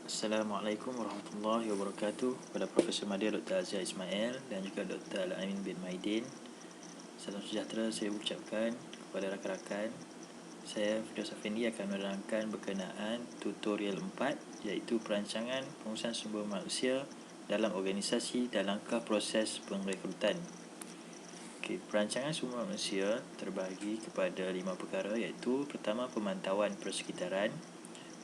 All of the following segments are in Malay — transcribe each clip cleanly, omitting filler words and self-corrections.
Assalamualaikum warahmatullahi wabarakatuh kepada Profesor Madya Dr. Azhar Ismail dan juga Dr. Al-Amin bin Maidin. Salam sejahtera saya ucapkan kepada rakan-rakan. Saya Firdaus Afendi akan menerangkan berkenaan tutorial 4 iaitu perancangan pengurusan sumber manusia dalam organisasi dan langkah proses pengrekrutan. Perancangan sumber manusia terbahagi kepada 5 perkara iaitu pertama pemantauan persekitaran,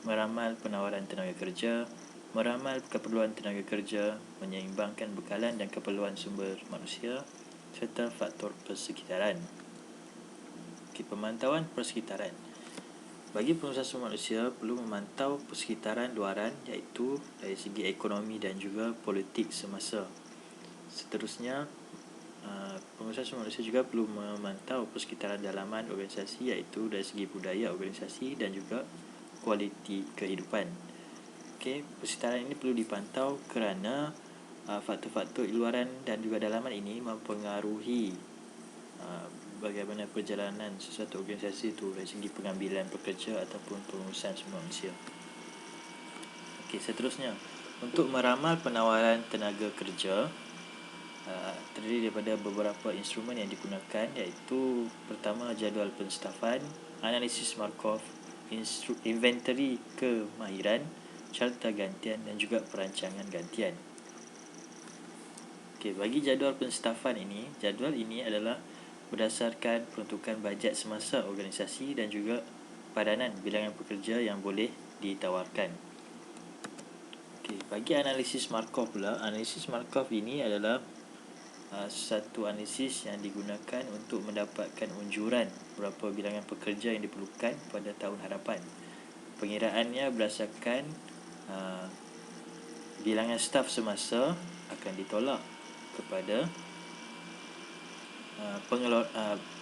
meramal penawaran tenaga kerja, meramal keperluan tenaga kerja, menyeimbangkan bekalan dan keperluan sumber manusia serta faktor persekitaran. Pemantauan persekitaran. Bagi pengurusan sumber manusia perlu memantau persekitaran luaran iaitu dari segi ekonomi dan juga politik semasa. Seterusnya, pengurusan sumber manusia juga perlu memantau persekitaran dalaman organisasi iaitu dari segi budaya organisasi dan juga kualiti kehidupan. Persekitaran ini perlu dipantau kerana faktor-faktor luaran dan juga dalaman ini mempengaruhi bagaimana perjalanan sesuatu organisasi itu dari segi pengambilan pekerja ataupun pengurusan sumber manusia. Seterusnya, untuk meramal penawaran tenaga kerja terdiri daripada beberapa instrumen yang digunakan iaitu pertama jadual penstafan, analisis Markov, inventory kemahiran, carta gantian dan juga perancangan gantian. Bagi jadual penstafan ini, jadual ini adalah berdasarkan peruntukan bajet semasa organisasi dan juga padanan bilangan pekerja yang boleh ditawarkan. Bagi analisis Markov pula, analisis Markov ini adalah satu analisis yang digunakan untuk mendapatkan unjuran berapa bilangan pekerja yang diperlukan pada tahun hadapan. Pengiraannya berdasarkan bilangan staf semasa akan ditolak kepada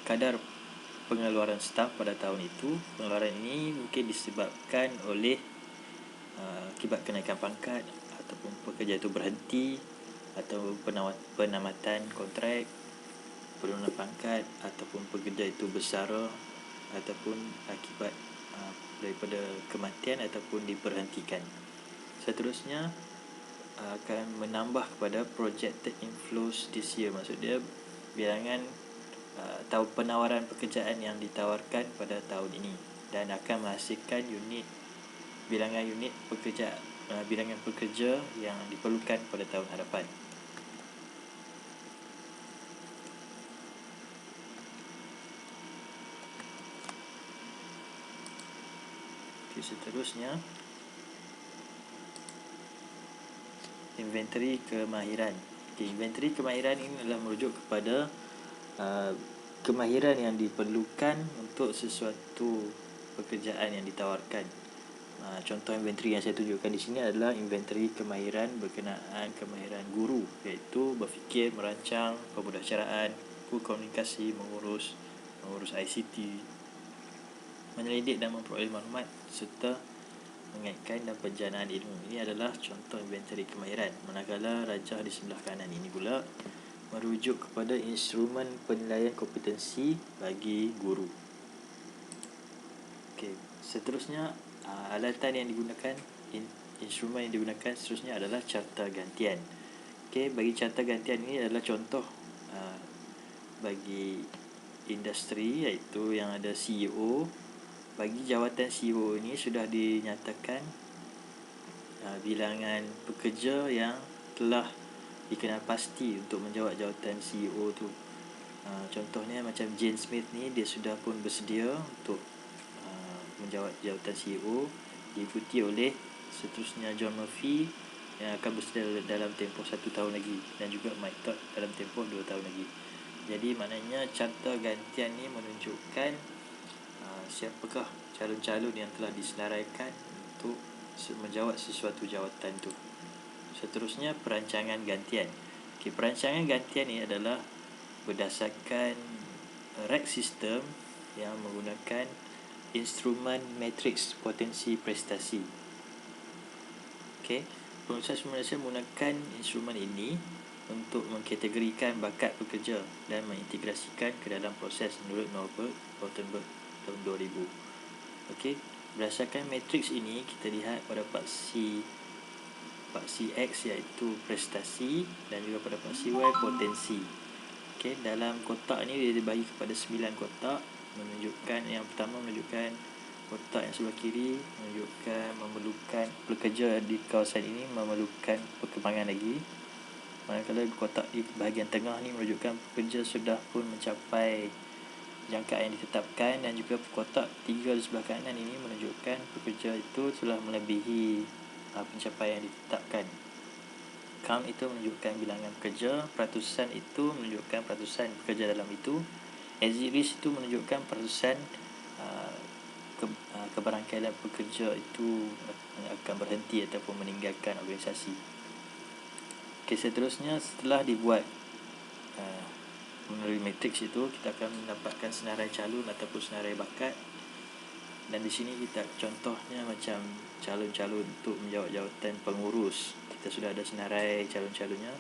kadar pengeluaran staf pada tahun itu. Pengeluaran ini mungkin disebabkan oleh akibat kenaikan pangkat ataupun pekerja itu berhenti atau penamatan kontrak, penurunan pangkat ataupun pekerja itu bersara ataupun akibat daripada kematian ataupun diberhentikan. Seterusnya akan menambah kepada projected inflows this year, maksudnya bilangan penawaran pekerjaan yang ditawarkan pada tahun ini dan akan menghasilkan bilangan unit bilangan pekerja yang diperlukan pada tahun hadapan. Seterusnya, inventory kemahiran. Inventory kemahiran ini adalah merujuk kepada kemahiran yang diperlukan untuk sesuatu pekerjaan yang ditawarkan. Contoh inventory yang saya tunjukkan di sini adalah inventory kemahiran berkenaan kemahiran guru, iaitu berfikir, merancang, pembudayaan, komunikasi, mengurus ICT, menyelidik dan memperoleh maklumat serta mengaitkan dan penjanaan ilmu. Ini adalah contoh inventory kemahiran. Manakala rajah di sebelah kanan ini pula merujuk kepada instrumen penilaian kompetensi bagi guru. Seterusnya, alatan yang digunakan, instrumen yang digunakan seterusnya adalah carta gantian. Bagi carta gantian ini adalah contoh bagi industri iaitu yang ada CEO. Bagi jawatan CEO ini sudah dinyatakan bilangan pekerja yang telah dikenal pasti untuk menjawat jawatan CEO tu. Contohnya macam Jane Smith ni, dia sudah pun bersedia untuk menjawat jawatan CEO, diikuti oleh seterusnya John Murphy yang akan bersedia dalam tempoh 1 tahun lagi dan juga Mike Todd dalam tempoh 2 tahun lagi. Jadi maknanya carta gantian ni menunjukkan siapakah calon-calon yang telah disenaraikan untuk menjawat sesuatu jawatan itu. Seterusnya, perancangan gantian. Perancangan gantian ini adalah berdasarkan rack system yang menggunakan instrumen matrix potensi prestasi. Pengurusan sumber manusia menggunakan instrumen ini untuk mengkategorikan bakat pekerja dan mengintegrasikan ke dalam proses menurut Norbert Rothenberg tahun 2000. Berdasarkan matriks ini, kita lihat pada paksi paksi X iaitu prestasi dan juga pada paksi Y potensi. Okey, dalam kotak ni dia dibagi kepada 9 kotak, menunjukkan yang pertama menunjukkan kotak yang sebelah kiri menunjukkan memerlukan pekerja di kawasan ini memerlukan perkembangan lagi. Manakala kotak di bahagian tengah ni menunjukkan pekerja sudah pun mencapai jangkaan yang ditetapkan, dan juga kotak 3 di sebelah kanan ini menunjukkan pekerja itu telah melebihi pencapaian yang ditetapkan. Count itu menunjukkan bilangan pekerja, peratusan itu menunjukkan peratusan pekerja dalam itu, exit risk itu menunjukkan peratusan kebarangkaian pekerja itu akan berhenti ataupun meninggalkan organisasi. Okey, seterusnya setelah dibuat melalui matriks itu, kita akan mendapatkan senarai calon ataupun senarai bakat. Dan di sini kita contohnya macam calon-calon untuk menjawat jawatan pengurus. Kita sudah ada senarai calon-calonnya,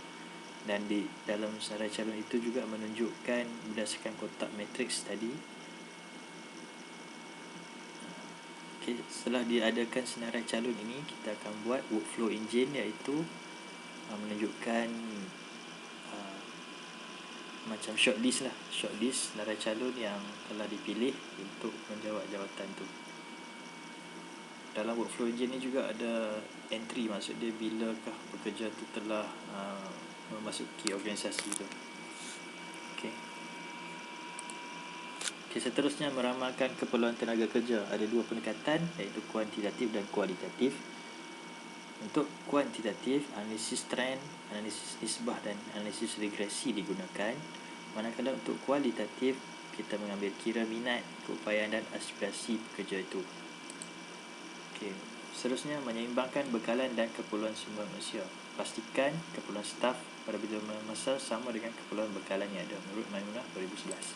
dan di dalam senarai calon itu juga menunjukkan berdasarkan kotak matriks tadi. Okey, setelah diadakan senarai calon ini, kita akan buat workflow engine, iaitu menunjukkan macam shortlist senarai calon yang telah dipilih untuk menjawat jawatan tu. Dalam workflow engine ni juga ada entry, maksud dia bilakah pekerja tu telah memasuki organisasi tu. Okey, seterusnya meramalkan keperluan tenaga kerja. Ada 2 pendekatan, iaitu kuantitatif dan kualitatif. Untuk kuantitatif, analisis trend, analisis nisbah dan analisis regresi digunakan. Manakala untuk kualitatif, kita mengambil kira minat, keupayaan dan aspirasi pekerja itu. Okey, seterusnya menyeimbangkan bekalan dan keperluan sumber manusia. Pastikan keperluan staf pada bila masa sama dengan keperluan bekalan yang ada, menurut Maimunah 2011.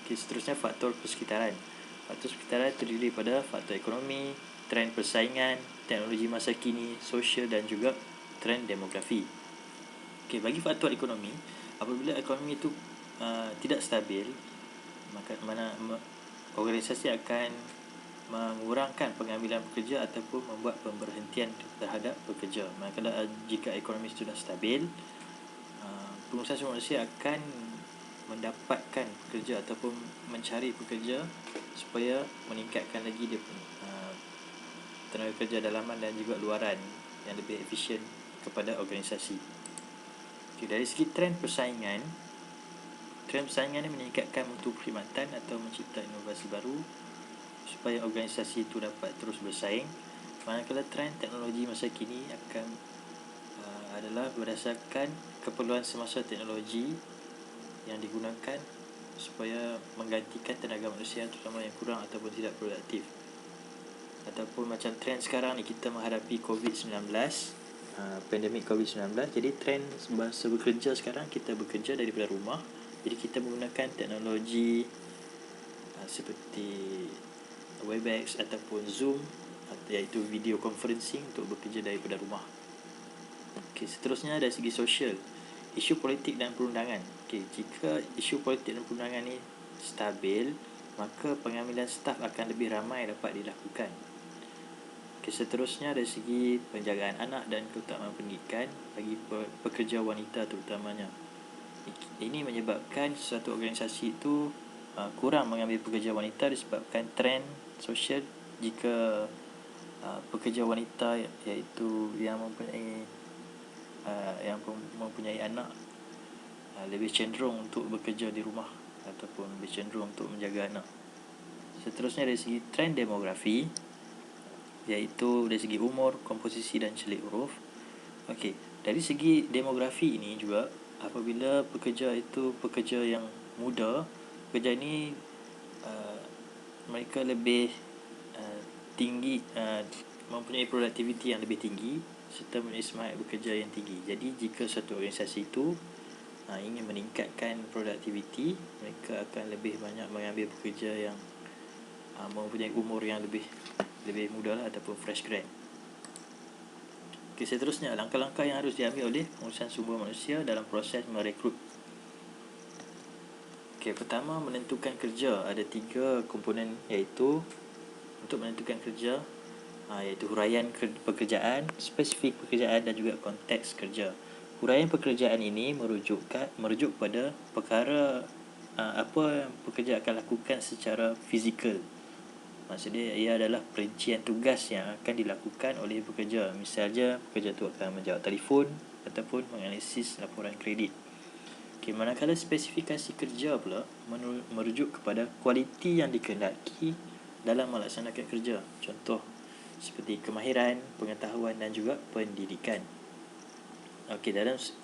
Okey, seterusnya faktor persekitaran. Faktor persekitaran terdiri pada faktor ekonomi, trend persaingan, teknologi masa kini, sosial dan juga trend demografi. Okey, bagi faktor ekonomi, apabila ekonomi itu tidak stabil, maka organisasi akan mengurangkan pengambilan pekerja ataupun membuat pemberhentian terhadap pekerja. Manakala jika ekonomi sudah stabil, pengusaha sumber manusia akan mendapatkan pekerja ataupun mencari pekerja supaya meningkatkan lagi dia tenaga kerja dalaman dan juga luaran yang lebih efisien kepada organisasi. Okay, dari segi trend persaingan ini meningkatkan mutu perkhidmatan atau mencipta inovasi baru supaya organisasi itu dapat terus bersaing. Manakala trend teknologi masa kini akan adalah berdasarkan keperluan semasa teknologi yang digunakan supaya menggantikan tenaga manusia terutama yang kurang ataupun tidak produktif. Ataupun macam trend sekarang ni, kita menghadapi COVID-19, pandemik COVID-19. Jadi trend bahasa bekerja sekarang, kita bekerja daripada rumah. Jadi kita menggunakan teknologi seperti Webex ataupun Zoom, iaitu video conferencing untuk bekerja daripada rumah. Okey, seterusnya dari segi sosial, isu politik dan perundangan. Okey, jika isu politik dan perundangan ni stabil, maka pengambilan staf akan lebih ramai dapat dilakukan. Okey, seterusnya dari segi penjagaan anak dan keutamaan pendidikan bagi pekerja wanita terutamanya. Ini menyebabkan suatu organisasi itu kurang mengambil pekerja wanita disebabkan trend sosial. Jika pekerja wanita iaitu yang mempunyai anak lebih cenderung untuk bekerja di rumah ataupun lebih cenderung untuk menjaga anak. Seterusnya dari segi trend demografi, iaitu dari segi umur, komposisi dan celik huruf. Okey, dari segi demografi ini juga, apabila pekerja itu pekerja yang muda, pekerja ini mereka lebih tinggi, mempunyai produktiviti yang lebih tinggi serta mempunyai semangat bekerja yang tinggi. Jadi jika satu organisasi itu ingin meningkatkan produktiviti, mereka akan lebih banyak mengambil pekerja yang mempunyai umur yang lebih muda ataupun fresh grad. Okey, seterusnya langkah-langkah yang harus diambil oleh pengurusan sumber manusia dalam proses merekrut. Okey, pertama, menentukan kerja. Ada 3 komponen, iaitu untuk menentukan kerja, iaitu huraian pekerjaan, spesifik pekerjaan dan juga konteks kerja. Huraian pekerjaan ini merujuk kepada perkara apa yang pekerja akan lakukan secara fizikal. Maksudnya ia adalah perincian tugas yang akan dilakukan oleh pekerja. Misalnya pekerja itu akan menjawab telefon ataupun menganalisis laporan kredit. Manakala spesifikasi kerja pula merujuk kepada kualiti yang dikehendaki dalam melaksanakan kerja. Contoh seperti kemahiran, pengetahuan dan juga pendidikan.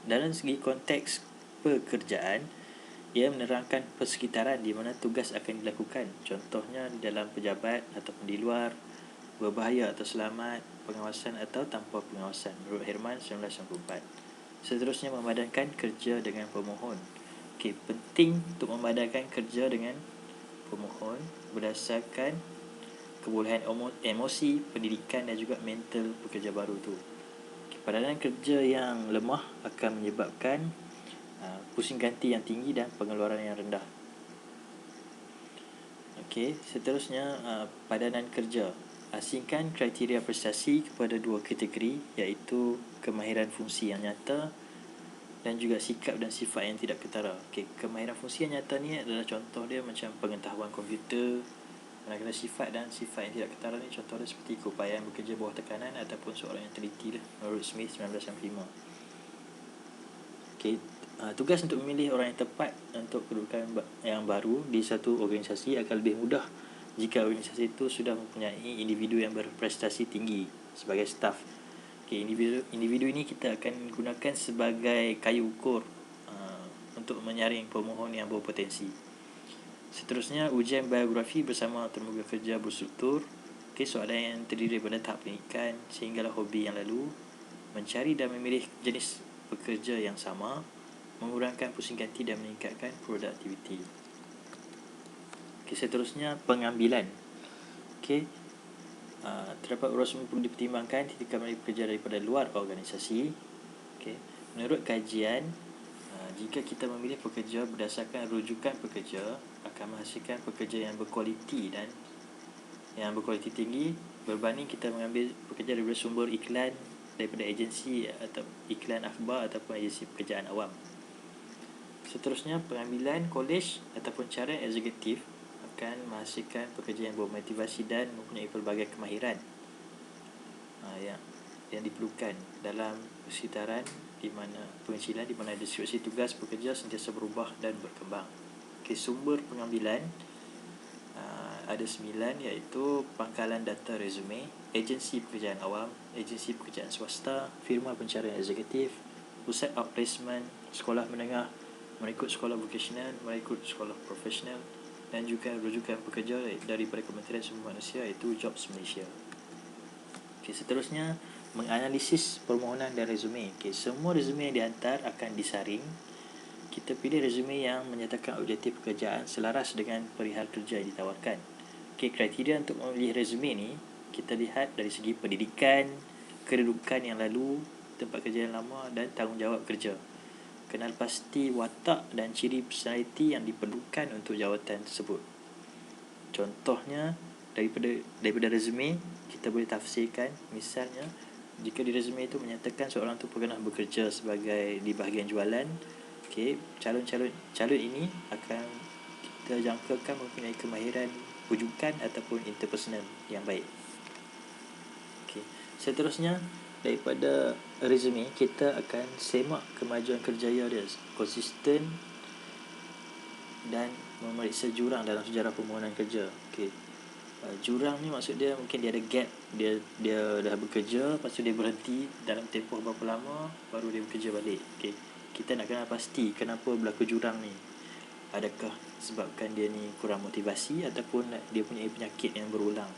Dalam segi konteks pekerjaan, ia menerangkan persekitaran di mana tugas akan dilakukan. Contohnya di dalam pejabat ataupun di luar, berbahaya atau selamat, pengawasan atau tanpa pengawasan, menurut Herman 1994. Seterusnya, memadankan kerja dengan pemohon. Penting untuk memadankan kerja dengan pemohon berdasarkan kebolehan emosi, pendidikan dan juga mental pekerja baru tu. Padanan kerja yang lemah akan menyebabkan pusing ganti yang tinggi dan pengeluaran yang rendah. Seterusnya, padanan kerja. Asingkan kriteria prestasi kepada dua kategori, iaitu kemahiran fungsi yang nyata dan juga sikap dan sifat yang tidak ketara. Kemahiran fungsi yang nyata ni adalah contoh dia macam pengetahuan komputer. Manakala sifat dan sifat yang tidak ketara ni contoh dia seperti keupayaan bekerja bawah tekanan ataupun seorang yang teliti lah, menurut Smith 1995. Tugas untuk memilih orang yang tepat untuk kedudukan yang baru di satu organisasi akan lebih mudah jika organisasi itu sudah mempunyai individu yang berprestasi tinggi sebagai staf. Individu ini kita akan gunakan sebagai kayu ukur untuk menyaring pemohon yang berpotensi. Seterusnya, ujian biografi bersama tenaga kerja berstruktur. Soalan yang terdiri daripada tahap pendidikan sehinggalah hobi yang lalu, mencari dan memilih jenis pekerja yang sama, mengurangkan pusing ganti dan meningkatkan produktiviti. Seterusnya, pengambilan. Terdapat urus semua perlu dipertimbangkan ketika menerima pekerja daripada luar organisasi. Menurut kajian, jika kita memilih pekerja berdasarkan rujukan pekerja, akan menghasilkan pekerja yang berkualiti dan yang berkualiti tinggi berbanding kita mengambil pekerja daripada sumber iklan, daripada agensi atau iklan akhbar ataupun agensi pekerjaan awam. Seterusnya, pengambilan kolej ataupun cara eksekutif akan menghasilkan pekerja yang bermotivasi dan mempunyai pelbagai kemahiran yang diperlukan dalam persekitaran di mana penghasilan, di mana deskripsi tugas pekerja sentiasa berubah dan berkembang. Sumber pengambilan ada 9, iaitu pangkalan data resume, agensi pekerjaan awam, agensi pekerjaan swasta, firma pencarian eksekutif, pusat outplacement, sekolah menengah, mengikut sekolah vocational, mengikut sekolah profesional dan juga rujukan pekerja daripada Kementerian Sumber Manusia, iaitu Jobs Malaysia. Seterusnya, menganalisis permohonan dan resume. Semua resume yang dihantar akan disaring. Kita pilih resume yang menyatakan objektif pekerjaan selaras dengan perihal kerja yang ditawarkan. Kriteria untuk memilih resume ni kita lihat dari segi pendidikan, kedudukan yang lalu, tempat kerja yang lama dan tanggungjawab kerja. Kenal pasti watak dan ciri personaliti yang diperlukan untuk jawatan tersebut. Contohnya, daripada resume kita boleh tafsirkan. Misalnya, jika di resume itu menyatakan seorang itu pernah bekerja sebagai di bahagian jualan, calon ini akan kita jangkakan mempunyai kemahiran rujukan ataupun interpersonal yang baik. Seterusnya, daripada resume kita akan semak kemajuan kerjaya dia konsisten dan memeriksa jurang dalam sejarah permohonan kerja. Jurang ni maksud dia mungkin dia ada gap, dia dah bekerja, lepas tu dia berhenti dalam tempoh berapa lama baru dia bekerja balik. Kita nak kenal pasti kenapa berlaku jurang ni. Adakah sebabkan dia ni kurang motivasi ataupun dia punya penyakit yang berulang.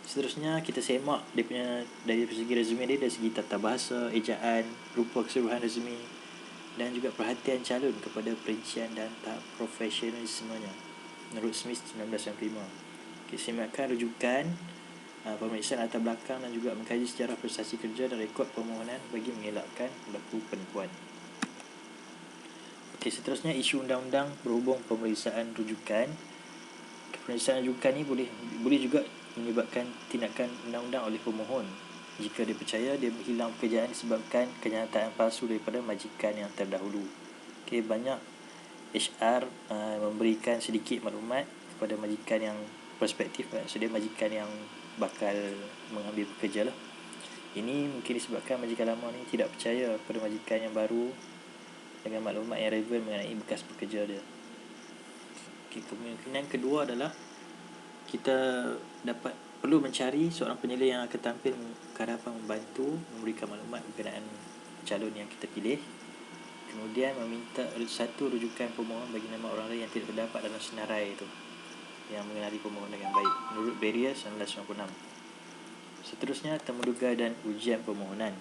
Seterusnya, kita semak dia punya dari segi resume dia, dari segi tata bahasa, ejaan, rupa keseluruhan resume dan juga perhatian calon kepada perincian dan tahap profesionalismenya, menurut Smith 1995. Semakkan rujukan pemeriksaan latar belakang dan juga mengkaji sejarah prestasi kerja dan rekod permohonan bagi mengelakkan berlaku penipuan. Seterusnya, isu undang-undang berhubung pemeriksaan rujukan. Pemeriksaan rujukan ni boleh juga menyebabkan tindakan undang-undang oleh pemohon. Jika dia percaya dia hilang pekerjaan disebabkan kenyataan palsu daripada majikan yang terdahulu. Banyak HR memberikan sedikit maklumat kepada majikan yang prospektif, maksudnya majikan yang bakal mengambil pekerja lah. Ini mungkin disebabkan majikan lama ni tidak percaya pada majikan yang baru dengan maklumat yang relevan mengenai bekas pekerja dia. Kemungkinan kedua adalah kita perlu mencari seorang penyelidik yang akan tampil ke hadapan membantu memberikan maklumat berkenaan calon yang kita pilih. Kemudian meminta satu rujukan pemohon bagi nama orang lain yang tidak terdapat dalam senarai itu, yang mengenali pemohon dengan baik menurut Barrier 1996. Seterusnya, temuduga dan ujian permohonan.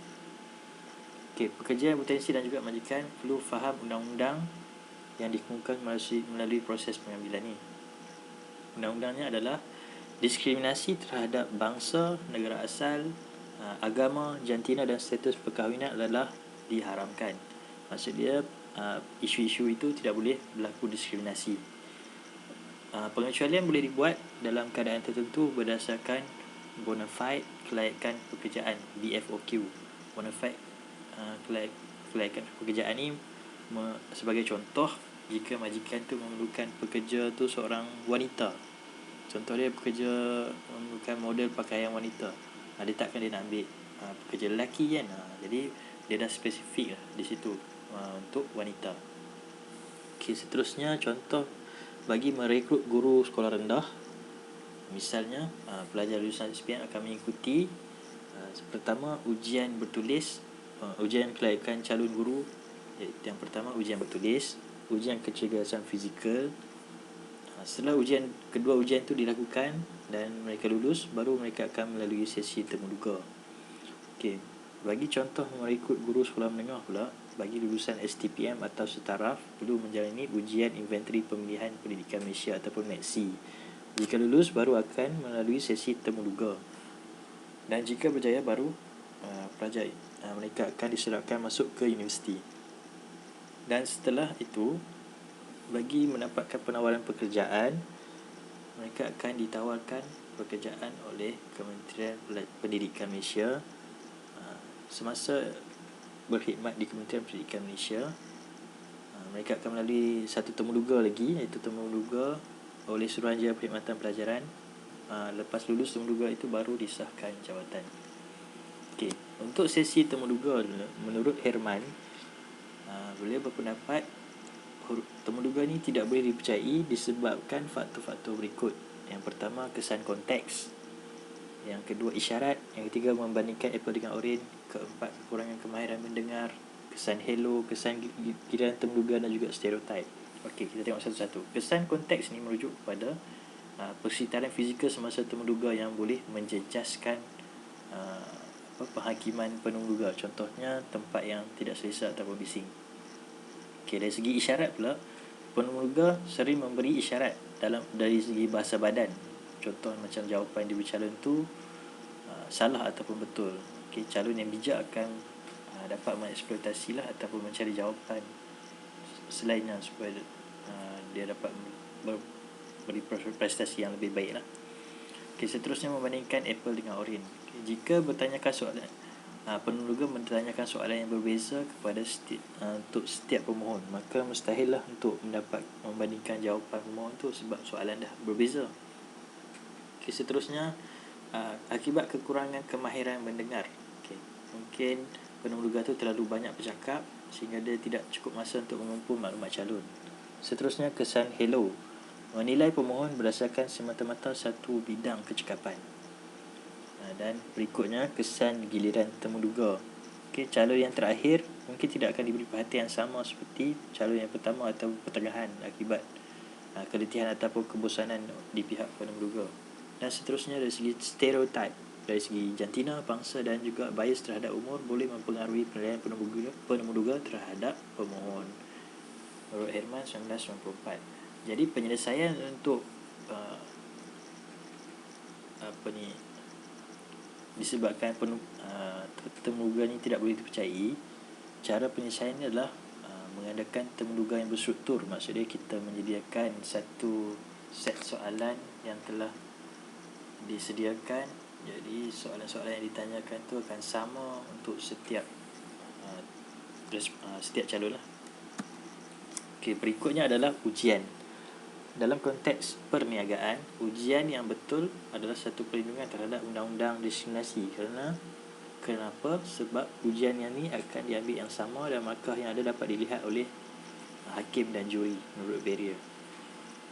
Pekerja yang berpotensi dan juga majikan perlu faham undang-undang yang dikemukakan melalui proses pengambilan ni. Undang-undangnya adalah diskriminasi terhadap bangsa, negara asal, agama, jantina dan status perkahwinan adalah diharamkan. Maksud dia isu-isu itu tidak boleh berlaku diskriminasi. Pengecualian boleh dibuat dalam keadaan tertentu berdasarkan bona fide kelayakan pekerjaan, BFOQ. Bona fide kelayakan pekerjaan ni sebagai contoh, jika majikan tu memerlukan pekerja tu seorang wanita, contoh dia pekerja memerlukan model pakaian wanita, dia takkan dia nak ambil pekerja lelaki kan. Jadi dia dah spesifik lah di situ untuk wanita. Seterusnya, contoh bagi merekrut guru sekolah rendah, misalnya pelajar lulusan SPM akan mengikuti pertama ujian bertulis, ujian kelayakan calon guru. Yang pertama ujian bertulis, ujian kecergasan fizikal. Setelah kedua ujian tu dilakukan dan mereka lulus, baru mereka akan melalui sesi temuduga. Bagi contoh merekrut guru sekolah menengah pula, bagi lulusan STPM atau setaraf perlu menjalani ujian inventory pemilihan pendidikan Malaysia ataupun METC. Jika lulus, baru akan melalui sesi temuduga, dan jika berjaya, baru pelajar mereka akan diserahkan masuk ke universiti. Dan setelah itu, bagi mendapatkan penawaran pekerjaan, mereka akan ditawarkan pekerjaan oleh Kementerian Pendidikan Malaysia. Semasa berkhidmat di Kementerian Pendidikan Malaysia, mereka akan melalui satu temuduga lagi, iaitu temuduga oleh Suruhanjaya Perkhidmatan Pelajaran. Lepas lulus temuduga itu baru disahkan jawatan. Untuk sesi temuduga, menurut Herman, beliau berpendapat temuduga ni tidak boleh dipercayai disebabkan faktor-faktor berikut. Yang pertama, kesan konteks. Yang kedua, isyarat. Yang ketiga, membandingkan apple dengan oren. Keempat, kekurangan kemahiran mendengar. Kesan hello, kesan giliran temuduga dan juga stereotip. Kita tengok satu-satu. Kesan konteks ni merujuk kepada persekitaran fizikal semasa temuduga yang boleh menjejaskan penghakiman penemuduga. Contohnya, tempat yang tidak selesa ataupun bising. Dari segi isyarat pula, penemuduga sering memberi isyarat dari segi bahasa badan. Contoh macam jawapan diberi calon tu salah ataupun betul. Calon yang bijak akan dapat mengeksploitasi lah ataupun mencari jawapan selainnya supaya dia dapat beri prestasi yang lebih baik lah. Seterusnya, membandingkan apple dengan oren. Jika bertanyakan soalan, penemuduga bertanyakan soalan yang berbeza kepada untuk setiap pemohon, maka mustahil lah untuk membandingkan jawapan pemohon tu sebab soalan dah berbeza. Seterusnya, akibat kekurangan kemahiran mendengar. Mungkin penemuduga tu terlalu banyak bercakap sehingga dia tidak cukup masa untuk mengumpul maklumat calon. Seterusnya, kesan hello. Menilai pemohon berdasarkan semata-mata satu bidang kecakapan. Dan berikutnya, kesan giliran temuduga. Calon yang terakhir mungkin tidak akan diberi perhatian sama seperti calon yang pertama atau pertengahan akibat keletihan ataupun kebosanan di pihak penemuduga. Dan seterusnya, dari segi stereotip, dari segi jantina, bangsa dan juga bias terhadap umur boleh mempengaruhi penilaian penemuduga terhadap pemohon. Menurut Herman 1994. Jadi penyelesaian untuk disebabkan temuduga ni tidak boleh dipercayai, cara penyelesaiannya adalah mengadakan temuduga yang berstruktur. Maksudnya kita menyediakan satu set soalan yang telah disediakan. Jadi soalan-soalan yang ditanyakan tu akan sama untuk setiap setiap calon lah. Okey, berikutnya adalah ujian. Dalam konteks perniagaan, ujian yang betul adalah satu perlindungan terhadap undang-undang diskriminasi. Kenapa? Sebab ujian yang ni akan diambil yang sama dan markah yang ada dapat dilihat oleh hakim dan juri menurut barrier.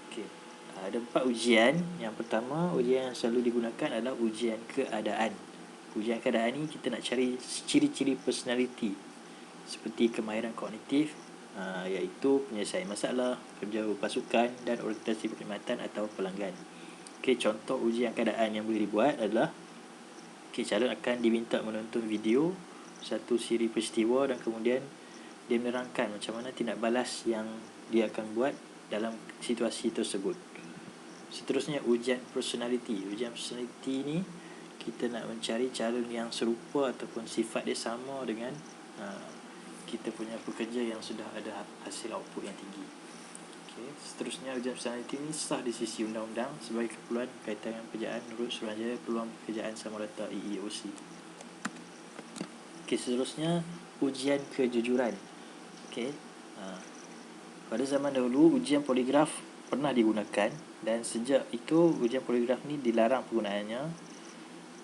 Okey. Ada 4 ujian. Yang pertama, ujian yang selalu digunakan adalah ujian keadaan. Ujian keadaan ni kita nak cari ciri-ciri personality seperti kemahiran kognitif, iaitu penyelesaian masalah, kerja berpasukan dan orientasi perkhidmatan atau pelanggan. Okey, contoh ujian keadaan yang boleh dibuat adalah calon akan diminta menonton video satu siri peristiwa dan kemudian dia menerangkan macam mana tindak balas yang dia akan buat dalam situasi tersebut. Seterusnya, ujian personality. Ujian personality ni kita nak mencari calon yang serupa ataupun sifat dia sama dengan kita punya pekerja yang sudah ada hasil output yang tinggi. Okay. Seterusnya, ujian personality ni sah di sisi undang-undang sebagai keperluan kaitan dengan pekerjaan menurut Suruhanjaya Peluang Pekerjaan Samarata EEOC. Okay, seterusnya ujian kejujuran. Okay. Pada zaman dahulu ujian poligraf pernah digunakan dan sejak itu ujian poligraf ni dilarang penggunaannya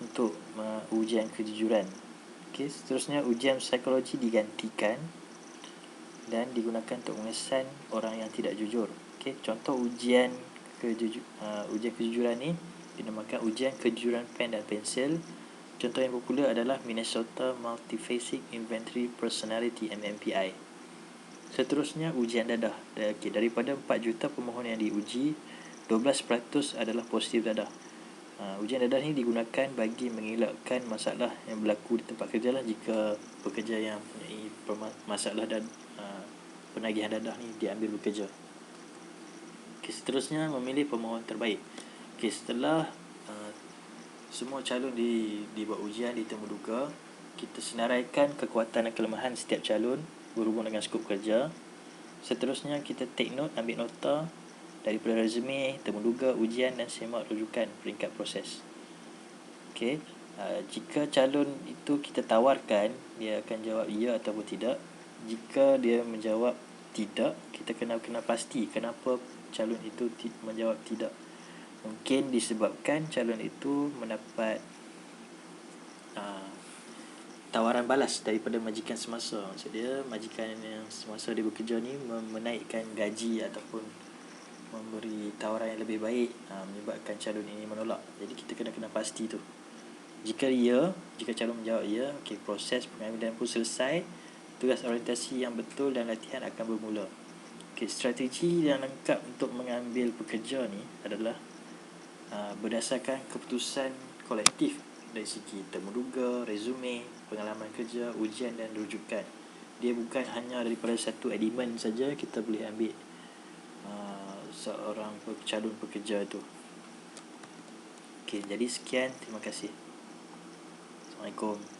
untuk ujian kejujuran. Okay, seterusnya ujian psikologi digantikan dan digunakan untuk mengesan orang yang tidak jujur. Okay, contoh ujian kejujuran ni dinamakan ujian kejujuran pen dan pensel. Contoh yang popular adalah Minnesota Multiphasic Inventory Personality MMPI. Seterusnya ujian dadah. Okay, daripada 4 juta pemohon yang diuji, 12% adalah positif dadah. Ujian dadah ni digunakan bagi mengelakkan masalah yang berlaku di tempat kerja lah jika pekerja yang mempunyai masalah dan penagihan dadah ni diambil bekerja. Okay, seterusnya memilih pemohon terbaik. Okay, setelah semua calon dibuat ujian, ditemuduga, kita senaraikan kekuatan dan kelemahan setiap calon berhubung dengan skop kerja. Seterusnya kita take note, ambil nota daripada resume, temuduga, ujian dan semak rujukan peringkat proses. Okey, jika calon itu kita tawarkan, dia akan jawab ya ataupun tidak. Jika dia menjawab tidak, kita kena pasti kenapa calon itu menjawab tidak. Mungkin disebabkan calon itu mendapat tawaran balas daripada majikan semasa. Maksud dia, majikan yang semasa dia bekerja ni menaikkan gaji ataupun memberi tawaran yang lebih baik, menyebabkan calon ini menolak. Jadi kita kena pasti tu. Jika calon menjawab ya, okey, proses pengambilan pun selesai. Tugas orientasi yang betul dan latihan akan bermula. Okey, strategi yang lengkap untuk mengambil pekerja ni adalah berdasarkan keputusan kolektif dari segi temuduga, resume, pengalaman kerja, ujian dan rujukan. Dia bukan hanya daripada satu elemen saja kita boleh ambil seorang calon pekerja tu. Okey, jadi sekian, terima kasih. Assalamualaikum.